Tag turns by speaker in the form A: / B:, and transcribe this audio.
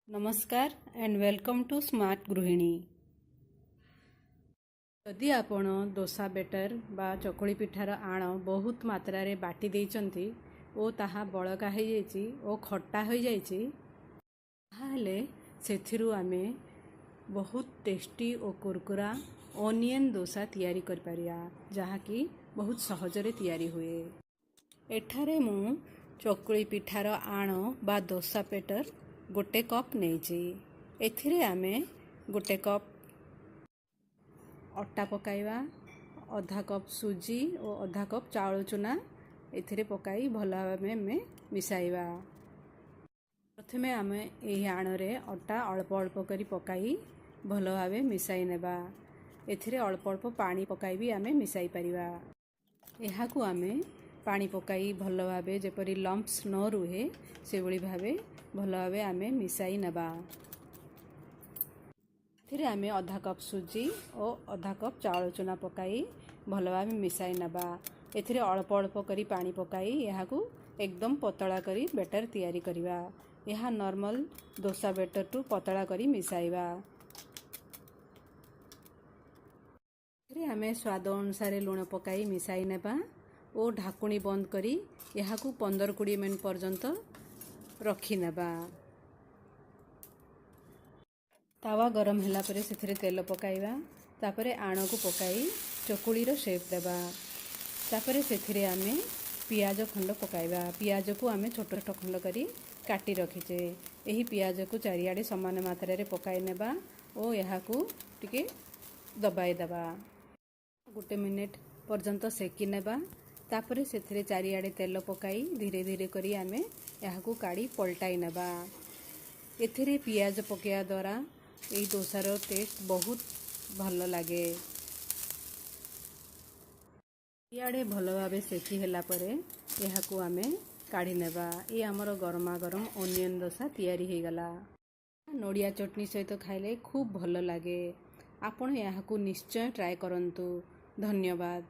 A: नमस्कार and welcome to smart गृहिणी। यदि आपण दोसा बेटर बा चकुली पिठार आण बहुत मात्रा रे बाटी देइचंती ओ ताहा बळका हो जाइछि ओ खट्टा हो जाइछि ताहाले सेथिरु आमे बहुत टेस्टी और कुरकुरा ओनियन डोसा तैयारी कर परिया जहाँकि बहुत सहजरे तैयारी हुए। एठारे मु चकुली पिठार आण बा दोसा बेटर गोटे कप नेइछि। एथिरे आमे गोटे कप अटा पकाइबा, आधा कप सुजी और आधा कप चाउल चूना एथिरे पकाई भल भाबे में मिसाइबा। प्रथमे आमे एही आणरे अटा अल्प अल्प करी पकाई भल भाबे मिसाई नेबा। एथिरे अल्प अल्प पानी पकाई भी आमे मिसाई परिबा। एहाकू आमे पानी पकाई भल भाबे जेपरी लम्प्स न रुहे से भली भाबे भल भाबे आमे मिसाई नेबा। एथिरे आमे आधा कप सुजी और आधा कप चाउल चूना पकाई भल भाबे मिसाई नेबा। एथिरे अल्प अल्प करी पानी पकाई एहाकू एकदम पतला करी बेटर तैयारी करिबा। यह नॉर्मल डोसा बेटर टू पतला करी मिसाइबा। एथिरे आमे स्वाद अनुसार लूण पकाई मिसाई नेबा और ढाकुणी बंद करी एहाकू 15-20 मिनट पर्यंत रखी नेबा। तावा गरम होला परे सेथिरे तेल पकाइबा, तापरे आण को पकाई चकुली रो शेप देबा। तापरे सेथिरे आमे पियाज खंड पकाइबा। पियाज को आमे छोट छोट खंड करी काटी रखिचे। एही पियाज को चारियाडे समान मात्रा रे पकाई नेबा और एहाकू टिके दबाई देबा। गोटे मिनिट पर्यंत सेकी नेबा। तापरे सेथिरे चारियाडे तेल पकाई धीरे धीरे करी आमे एहाकू काढ़ी पलटाई नेबा। एथिरे पियाज पकाया द्वारा एही डोसार टेस्ट बहुत भल लागे। इयाडे भल भाबे सेकी होला परे एहाकू आमे काढ़ी नेबा। ये आमर गरमा गरम ओनियन डोसा तैयारी हो गला। नड़िया चटनी सहित खाइले खूब भल लागे। आपण एहाकू निश्चय ट्राए करंतु। धन्यवाद।